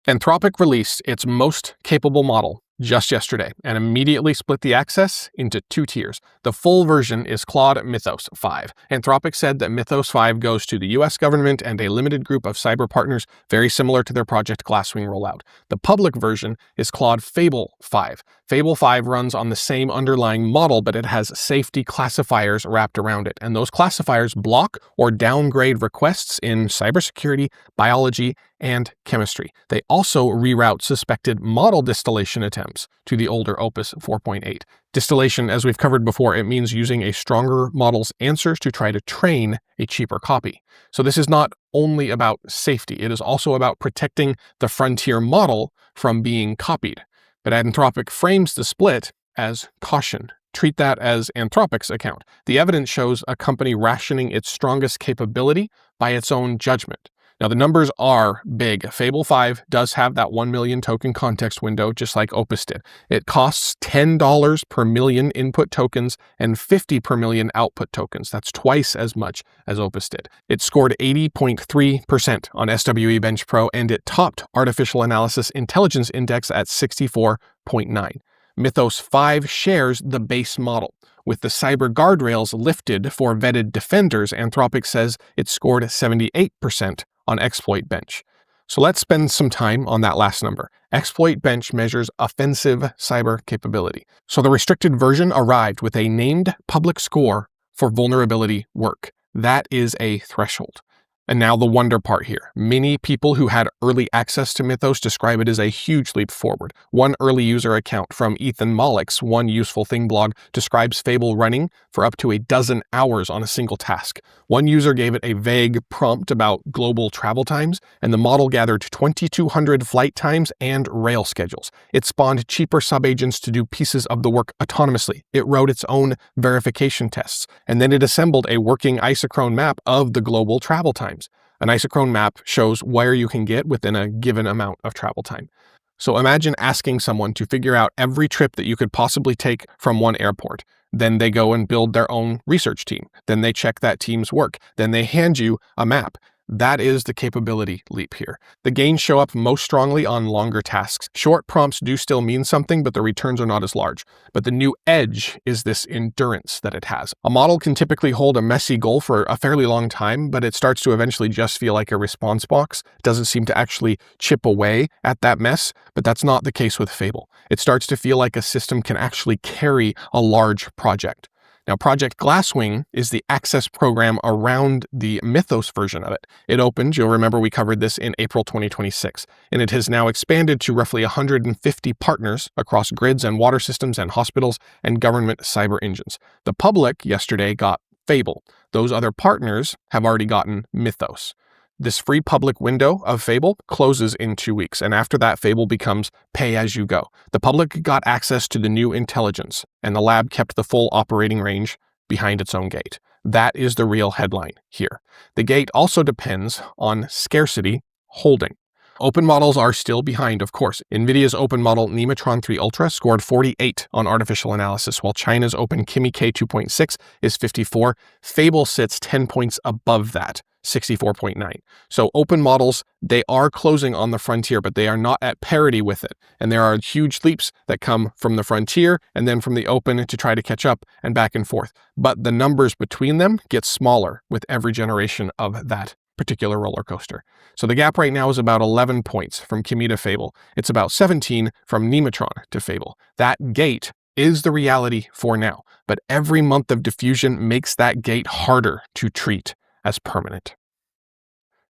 Anthropic released its most capable model just yesterday and immediately split the access into two tiers. The full version is Claude Mythos 5. Anthropic said that Mythos 5 goes to the US government and a limited group of cyber partners, very similar to their Project Glasswing rollout. The public version is Claude Fable 5. Fable 5 runs on the same underlying model, but it has safety classifiers wrapped around it, and those classifiers block or downgrade requests in cybersecurity, biology, and chemistry. They also reroute suspected model distillation attempts to the older Opus 4.8. Distillation, as we've covered before, it means using a stronger model's answers to try to train a cheaper copy. So this is not only about safety, it is also about protecting the frontier model from being copied. But Anthropic frames the split as caution. Treat that as Anthropic's account. The evidence shows a company rationing its strongest capability by its own judgment. Now, the numbers are big. Fable 5 does have that 1 million token context window, just like Opus did. It costs $10 per million input tokens and $50 per million output tokens. That's twice as much as Opus did. It scored 80.3% on SWE Bench Pro, and it topped Artificial Analysis Intelligence Index at 64.9. Mythos 5 shares the base model. With the cyber guardrails lifted for vetted defenders, Anthropic says it scored 78% on Exploit Bench. So let's spend some time on that last number. Exploit Bench measures offensive cyber capability. So the restricted version arrived with a named public score for vulnerability work. That is a threshold. And now the wonder part here. Many people who had early access to Mythos describe it as a huge leap forward. One early user account from Ethan Mollick's One Useful Thing blog describes Fable running for up to 12 hours on a single task. One user gave it a vague prompt about global travel times, and the model gathered 2,200 flight times and rail schedules. It spawned cheaper subagents to do pieces of the work autonomously. It wrote its own verification tests, and then it assembled a working isochrone map of the global travel times. An isochrone map shows where you can get within a given amount of travel time. So imagine asking someone to figure out every trip that you could possibly take from one airport. Then they go and build their own research team. Then they check that team's work. Then they hand you a map. That is the capability leap here. The gains show up most strongly on longer tasks. Short prompts do still mean something, but the returns are not as large. But the new edge is this endurance that it has. A model can typically hold a messy goal for a fairly long time, but it starts to eventually just feel like a response box. It doesn't seem to actually chip away at that mess, but that's not the case with Fable. It starts to feel like a system can actually carry a large project. Now, Project Glasswing is the access program around the Mythos version of it. It opened, you'll remember we covered this in April 2026, and it has now expanded to roughly 150 partners across grids and water systems and hospitals and government cyber engines. The public yesterday got Fable. Those other partners have already gotten Mythos. This free public window of Fable closes in 2 weeks, and after that, Fable becomes pay-as-you-go. The public got access to the new intelligence, and the lab kept the full operating range behind its own gate. That is the real headline here. The gate also depends on scarcity holding. Open models are still behind, of course. NVIDIA's open model Nematron 3 Ultra scored 48 on artificial analysis, while China's open Kimi K2.6 is 54. Fable sits 10 points above that, 64.9. So open models, they are closing on the frontier, but they are not at parity with it. And there are huge leaps that come from the frontier and then from the open to try to catch up and back and forth. But the numbers between them get smaller with every generation of that particular roller coaster. So the gap right now is about 11 points from Kimi to Fable. It's about 17 from Nematron to Fable. That gate is the reality for now, but every month of diffusion makes that gate harder to treat as permanent.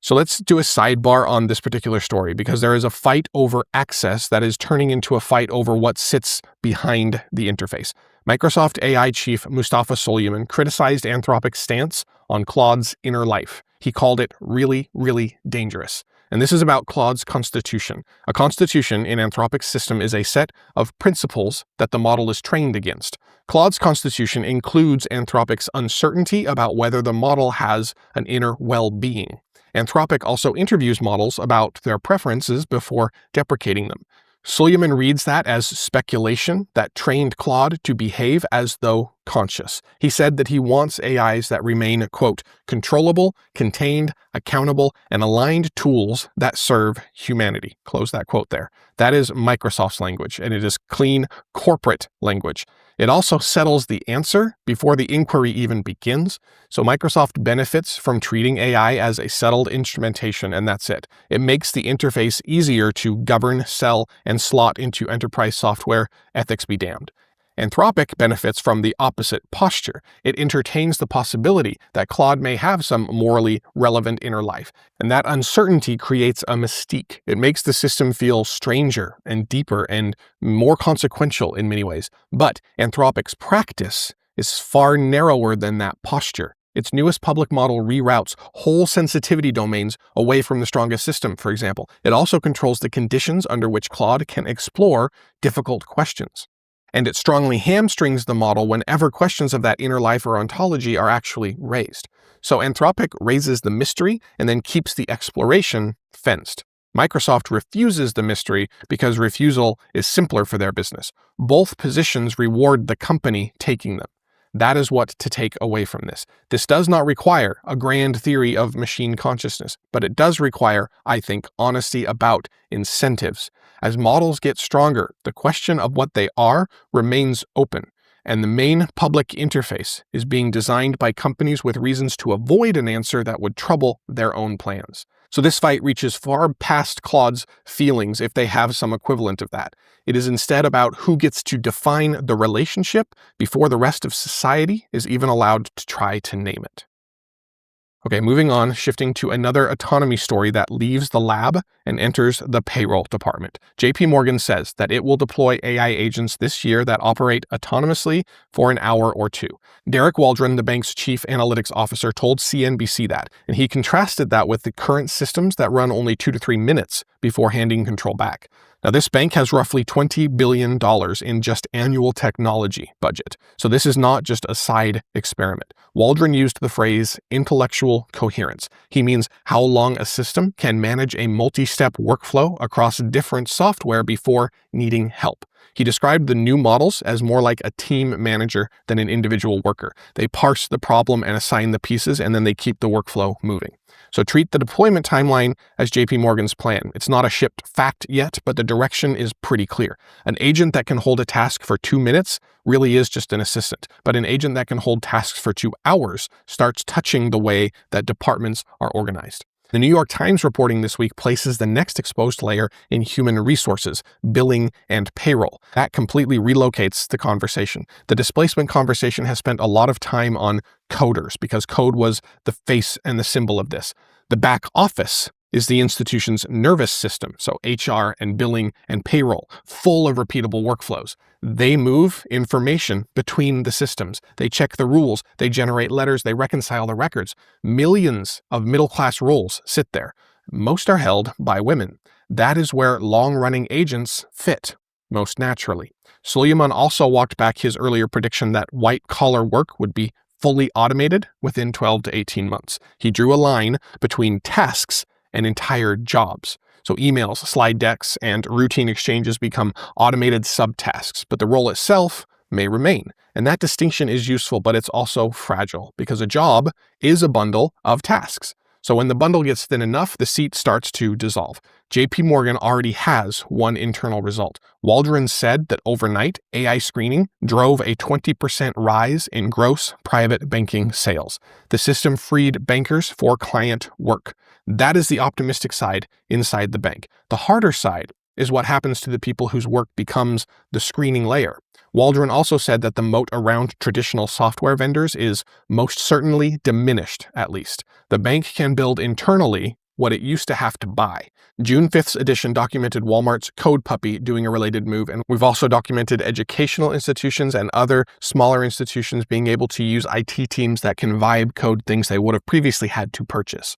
So let's do a sidebar on this particular story, because there is a fight over access that is turning into a fight over what sits behind the interface. Microsoft AI chief Mustafa Suleyman criticized Anthropic's stance on Claude's inner life. He called it really, really dangerous. And this is about Claude's constitution. A constitution in Anthropic's system is a set of principles that the model is trained against. Claude's constitution includes Anthropic's uncertainty about whether the model has an inner well-being. Anthropic also interviews models about their preferences before deprecating them. Suleyman reads that as speculation that trained Claude to behave as though conscious. He said that he wants AIs that remain, quote, controllable, contained, accountable, and aligned tools that serve humanity. Close that quote there. That is Microsoft's language, and it is clean corporate language. It also settles the answer before the inquiry even begins. So Microsoft benefits from treating AI as a settled instrumentation, and that's it. It makes the interface easier to govern, sell, and slot into enterprise software, ethics be damned. Anthropic benefits from the opposite posture. It entertains the possibility that Claude may have some morally relevant inner life, and that uncertainty creates a mystique. It makes the system feel stranger and deeper and more consequential in many ways. But Anthropic's practice is far narrower than that posture. Its newest public model reroutes whole sensitivity domains away from the strongest system, for example. It also controls the conditions under which Claude can explore difficult questions. And it strongly hamstrings the model whenever questions of that inner life or ontology are actually raised. So Anthropic raises the mystery and then keeps the exploration fenced. Microsoft refuses the mystery because refusal is simpler for their business. Both positions reward the company taking them. That is what to take away from this. This does not require a grand theory of machine consciousness, but it does require, I think, honesty about incentives. As models get stronger, the question of what they are remains open, and the main public interface is being designed by companies with reasons to avoid an answer that would trouble their own plans. So this fight reaches far past Claude's feelings if they have some equivalent of that. It is instead about who gets to define the relationship before the rest of society is even allowed to try to name it. Okay, moving on, shifting to another autonomy story that leaves the lab and enters the payroll department. JPMorgan says that it will deploy AI agents this year that operate autonomously for an hour or two. Derek Waldron, the bank's chief analytics officer, told CNBC that, and he contrasted that with the current systems that run only 2 to 3 minutes before handing control back. Now, this bank has roughly $20 billion in just annual technology budget, so this is not just a side experiment. Waldron used the phrase intellectual coherence. He means how long a system can manage a multi-step workflow across different software before needing help. He described the new models as more like a team manager than an individual worker. They parse the problem and assign the pieces, and then they keep the workflow moving. So treat the deployment timeline as JPMorgan's plan. It's not a shipped fact yet, but the direction is pretty clear. An agent that can hold a task for 2 minutes really is just an assistant, but an agent that can hold tasks for 2 hours starts touching the way that departments are organized. The New York Times reporting this week places the next exposed layer in human resources, billing, and payroll. That completely relocates the conversation. The displacement conversation has spent a lot of time on coders because code was the face and the symbol of this. The back office is the institution's nervous system, so HR and billing and payroll, full of repeatable workflows. They move information between the systems. They check the rules, they generate letters, they reconcile the records. Millions of middle-class roles sit there. Most are held by women. That is where long-running agents fit most naturally. Suleiman also walked back his earlier prediction that white-collar work would be fully automated within 12 to 18 months. He drew a line between tasks and entire jobs. So emails, slide decks, and routine exchanges become automated subtasks, but the role itself may remain. And that distinction is useful, but it's also fragile because a job is a bundle of tasks. So when the bundle gets thin enough, the seat starts to dissolve. JPMorgan already has one internal result. Waldron said that overnight, AI screening drove a 20% rise in gross private banking sales. The system freed bankers for client work. That is the optimistic side inside the bank. The harder side is what happens to the people whose work becomes the screening layer. Waldron also said that the moat around traditional software vendors is most certainly diminished, at least. The bank can build internally what it used to have to buy. June 5th's edition documented Walmart's Code Puppy doing a related move, and we've also documented educational institutions and other smaller institutions being able to use IT teams that can vibe code things they would have previously had to purchase.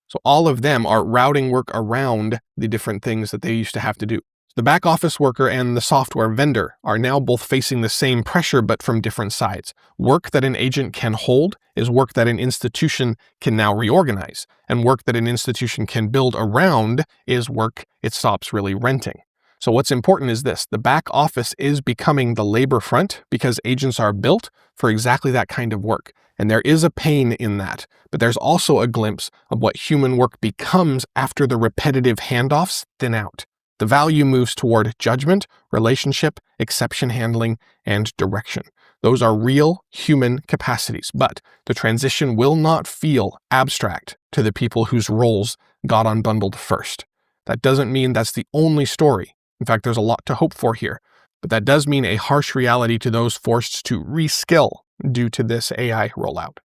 So all of them are routing work around the different things that they used to have to do. The back office worker and the software vendor are now both facing the same pressure, but from different sides. Work that an agent can hold is work that an institution can now reorganize, and work that an institution can build around is work it stops really renting. So what's important is this: the back office is becoming the labor front because agents are built for exactly that kind of work. And there is a pain in that, but there's also a glimpse of what human work becomes after the repetitive handoffs thin out. The value moves toward judgment, relationship, exception handling, and direction. Those are real human capacities, but the transition will not feel abstract to the people whose roles got unbundled first. That doesn't mean that's the only story. In fact, there's a lot to hope for here, but that does mean a harsh reality to those forced to reskill due to this AI rollout.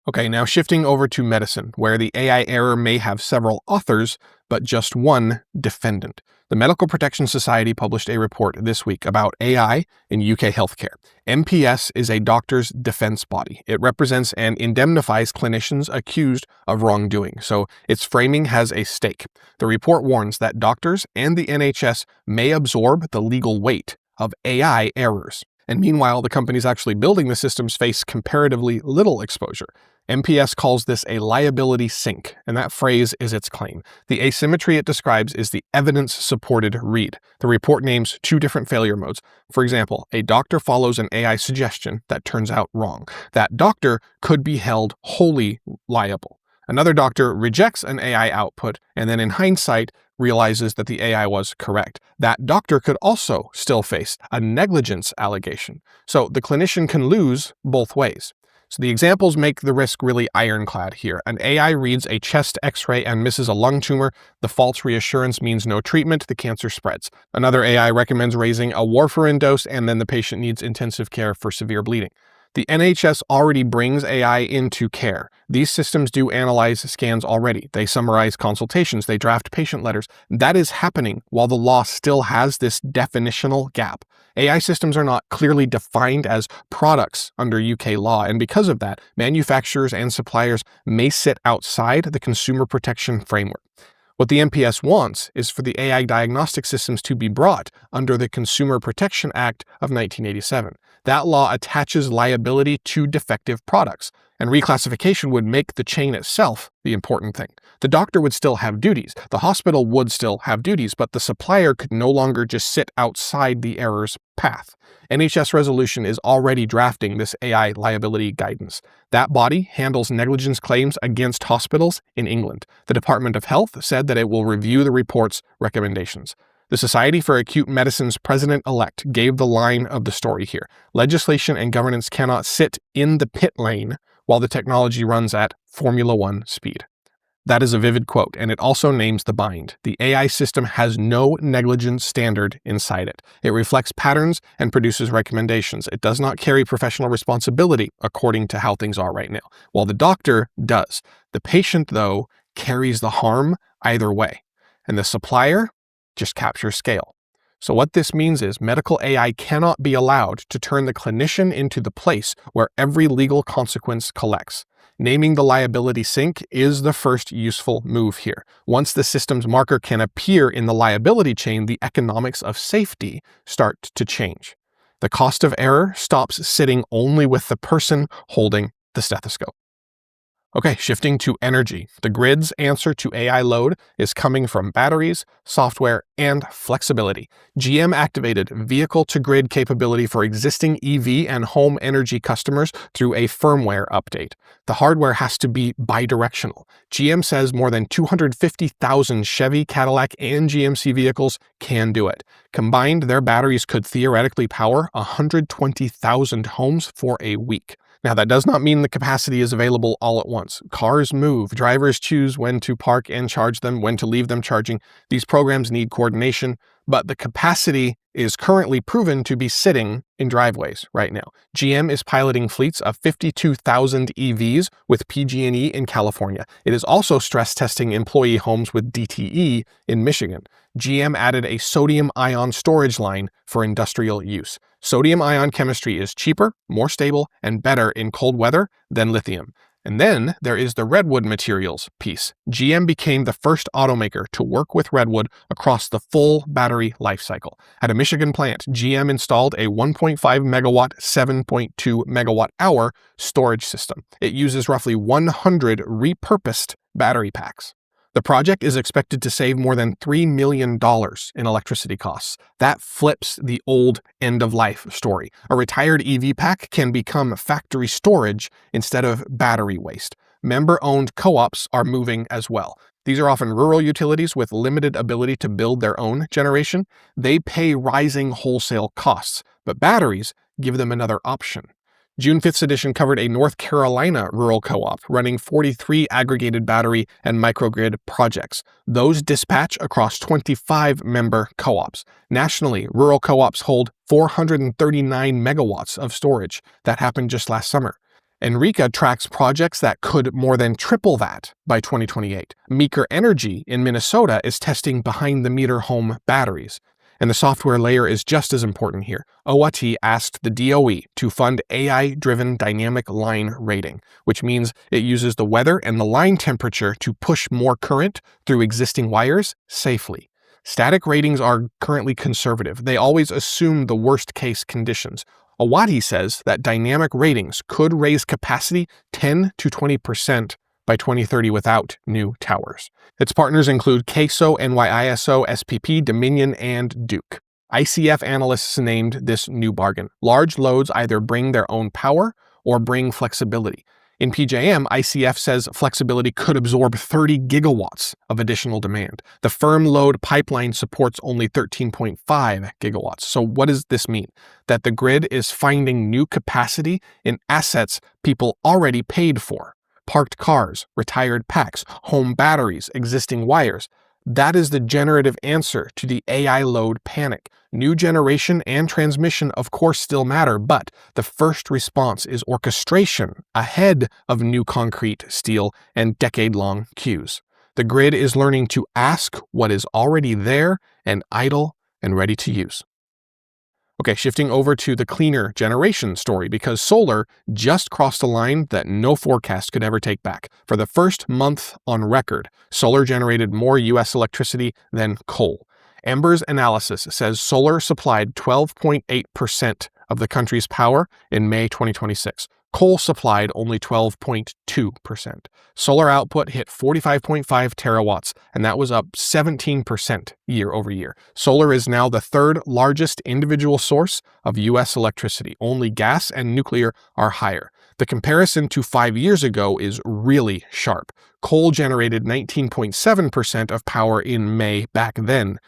Okay, now shifting over to medicine, where the AI error may have several authors, but just one defendant. The Medical Protection Society published a report this week about AI in UK healthcare. MPS is a doctor's defense body. It represents and indemnifies clinicians accused of wrongdoing, so its framing has a stake. The report warns that doctors and the NHS may absorb the legal weight of AI errors. And meanwhile, the companies actually building the systems face comparatively little exposure. MPS calls this a liability sink, and that phrase is its claim. The asymmetry it describes is the evidence-supported read. The report names two different failure modes. For example, a doctor follows an AI suggestion that turns out wrong. That doctor could be held wholly liable. Another doctor rejects an AI output and then in hindsight realizes that the AI was correct. That doctor could also still face a negligence allegation. So the clinician can lose both ways. So the examples make the risk really ironclad here. An AI reads a chest x-ray and misses a lung tumor. The false reassurance means no treatment, the cancer spreads. Another AI recommends raising a warfarin dose and then the patient needs intensive care for severe bleeding. The NHS already brings AI into care. These systems do analyze scans already. They summarize consultations. They draft patient letters. That is happening while the law still has this definitional gap. AI systems are not clearly defined as products under UK law, and because of that, manufacturers and suppliers may sit outside the consumer protection framework. What the MPS wants is for the AI diagnostic systems to be brought under the Consumer Protection Act of 1987. That law attaches liability to defective products, and reclassification would make the chain itself the important thing. The doctor would still have duties, the hospital would still have duties, but the supplier could no longer just sit outside the error's path. NHS Resolution is already drafting this AI liability guidance. That body handles negligence claims against hospitals in England. The Department of Health said that it will review the report's recommendations. The Society for Acute Medicine's president-elect gave the line of the story here. Legislation and governance cannot sit in the pit lane while the technology runs at Formula One speed. That is a vivid quote, and it also names the bind. The AI system has no negligence standard inside it. It reflects patterns and produces recommendations. It does not carry professional responsibility according to how things are right now, while the doctor does. The patient, though, carries the harm either way, and the supplier just captures scale. So what this means is medical AI cannot be allowed to turn the clinician into the place where every legal consequence collects. Naming the liability sink is the first useful move here. Once the system's marker can appear in the liability chain, the economics of safety start to change. The cost of error stops sitting only with the person holding the stethoscope. Okay, shifting to energy. The grid's answer to AI load is coming from batteries, software, and flexibility. GM activated vehicle-to-grid capability for existing EV and home energy customers through a firmware update. The hardware has to be bidirectional. GM says more than 250,000 Chevy, Cadillac, and GMC vehicles can do it. Combined, their batteries could theoretically power 120,000 homes for a week. Now, that does not mean the capacity is available all at once. Cars move, drivers choose when to park and charge them, when to leave them charging. These programs need coordination, but the capacity is currently proven to be sitting in driveways right now. GM is piloting fleets of 52,000 EVs with PG&E in California. It is also stress testing employee homes with DTE in Michigan. GM added a sodium-ion storage line for industrial use. Sodium-ion chemistry is cheaper, more stable, and better in cold weather than lithium. And then there is the redwood materials piece. GM became the first automaker to work with redwood across the full battery life cycle. At a Michigan plant, GM installed a 1.5 megawatt, 7.2 megawatt hour storage system. It uses roughly 100 repurposed battery packs. The project is expected to save more than $3 million in electricity costs. That flips the old end-of-life story. A retired EV pack can become factory storage instead of battery waste. Member-owned co-ops are moving as well. These are often rural utilities with limited ability to build their own generation. They pay rising wholesale costs, but batteries give them another option. June 5th's edition covered a North Carolina rural co-op running 43 aggregated battery and microgrid projects. Those dispatch across 25 member co-ops. Nationally, rural co-ops hold 439 megawatts of storage. That happened just last summer. Enrica tracks projects that could more than triple that by 2028. Meeker Energy in Minnesota is testing behind-the-meter home batteries. And the software layer is just as important here. OAT asked the DOE to fund AI-driven dynamic line rating, which means it uses the weather and the line temperature to push more current through existing wires safely. Static ratings are currently conservative. They always assume the worst-case conditions. Awati says that dynamic ratings could raise capacity 10 to 20% by 2030 without new towers. Its partners include CAISO, NYISO, SPP, Dominion, and Duke. ICF analysts named this new bargain. Large loads either bring their own power or bring flexibility. In PJM, ICF says flexibility could absorb 30 gigawatts of additional demand. The firm load pipeline supports only 13.5 gigawatts. So what does this mean? That the grid is finding new capacity in assets people already paid for. Parked cars, retired packs, home batteries, existing wires. That is the generative answer to the AI load panic. New generation and transmission, of course, still matter, but the first response is orchestration ahead of new concrete, steel, and decade-long queues. The grid is learning to ask what is already there and idle and ready to use. Okay, shifting over to the cleaner generation story, because solar just crossed a line that no forecast could ever take back. For the first month on record, solar generated more U.S. electricity than coal. Ember's analysis says solar supplied 12.8% of the country's power in May 2026. Coal supplied only 12.2%. Solar output hit 45.5 terawatts, and that was up 17% year over year. Solar is now the third largest individual source of U.S. electricity. Only gas and nuclear are higher. The comparison to 5 years ago is really sharp. Coal generated 19.7% of power in May back then.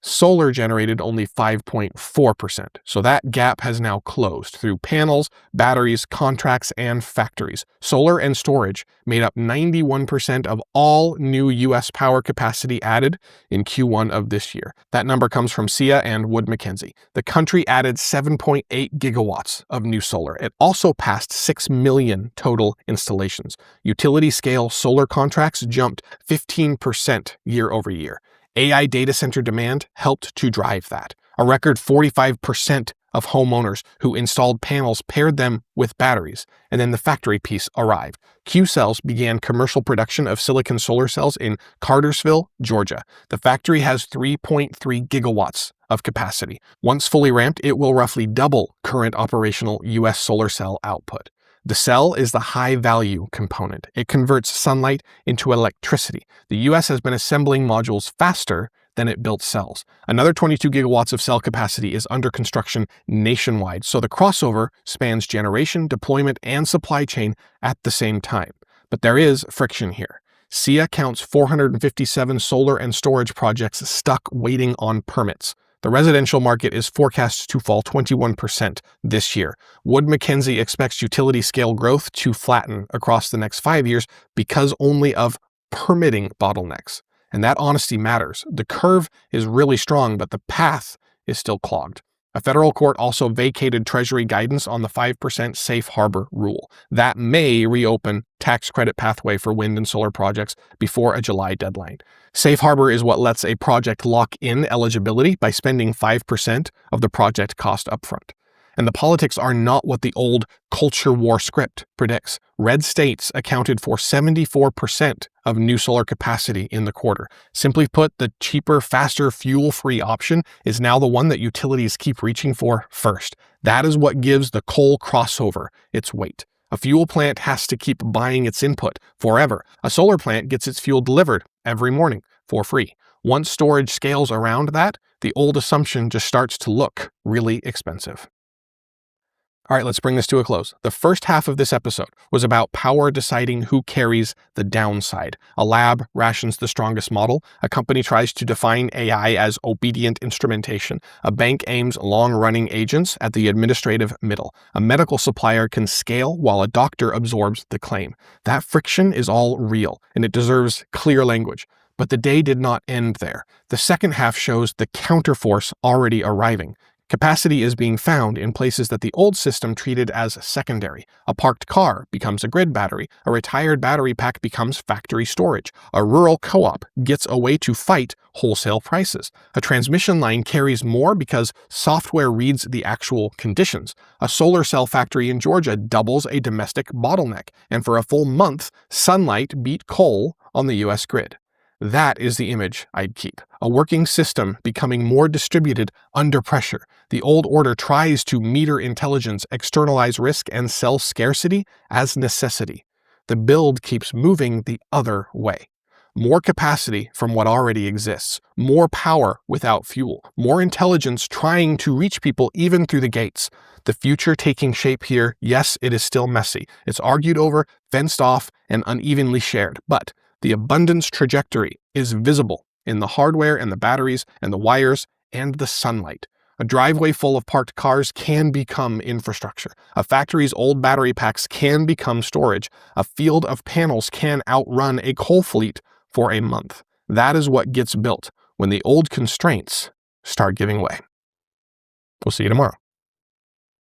Solar generated only 5.4%. So that gap has now closed through panels, batteries, contracts, and factories. Solar and storage made up 91% of all new U.S. power capacity added in Q1 of this year. That number comes from SIA and Wood Mackenzie. The country added 7.8 gigawatts of new solar. It also passed 6 million total installations. Utility-scale solar contracts jumped 15% year over year. AI data center demand helped to drive that. A record 45% of homeowners who installed panels paired them with batteries, and then the factory piece arrived. Qcells began commercial production of silicon solar cells in Cartersville, Georgia. The factory has 3.3 gigawatts of capacity. Once fully ramped, it will roughly double current operational U.S. solar cell output. The cell is the high-value component. It converts sunlight into electricity. The U.S. has been assembling modules faster than it built cells. Another 22 gigawatts of cell capacity is under construction nationwide, so the crossover spans generation, deployment, and supply chain at the same time. But there is friction here. SIA counts 457 solar and storage projects stuck waiting on permits. The residential market is forecast to fall 21% this year. Wood Mackenzie expects utility-scale growth to flatten across the next 5 years because only of permitting bottlenecks. And that honesty matters. The curve is really strong, but the path is still clogged. A federal court also vacated Treasury guidance on the 5% safe harbor rule. That may reopen tax credit pathway for wind and solar projects before a July deadline. Safe harbor is what lets a project lock in eligibility by spending 5% of the project cost upfront. And the politics are not what the old culture war script predicts. Red states accounted for 74% of new solar capacity in the quarter. Simply put, the cheaper, faster, fuel-free option is now the one that utilities keep reaching for first. That is what gives the coal crossover its weight. A fuel plant has to keep buying its input forever. A solar plant gets its fuel delivered every morning for free. Once storage scales around that, the old assumption just starts to look really expensive. All right, let's bring this to a close. The first half of this episode was about power deciding who carries the downside. A lab rations the strongest model. A company tries to define AI as obedient instrumentation. A bank aims long-running agents at the administrative middle. A medical supplier can scale while a doctor absorbs the claim. That friction is all real, and it deserves clear language. But the day did not end there. The second half shows the counterforce already arriving. Capacity is being found in places that the old system treated as secondary. A parked car becomes a grid battery. A retired battery pack becomes factory storage. A rural co-op gets a way to fight wholesale prices. A transmission line carries more because software reads the actual conditions. A solar cell factory in Georgia doubles a domestic bottleneck. And for a full month, sunlight beat coal on the US grid. That is the image I'd keep. A working system becoming more distributed under pressure. The old order tries to meter intelligence, externalize risk, and sell scarcity as necessity. The build keeps moving the other way. More capacity from what already exists. More power without fuel. More intelligence trying to reach people even through the gates. The future taking shape here, yes, it is still messy. It's argued over, fenced off, and unevenly shared. But the abundance trajectory is visible in the hardware and the batteries and the wires and the sunlight. A driveway full of parked cars can become infrastructure. A factory's old battery packs can become storage. A field of panels can outrun a coal fleet for a month. That is what gets built when the old constraints start giving way. We'll see you tomorrow.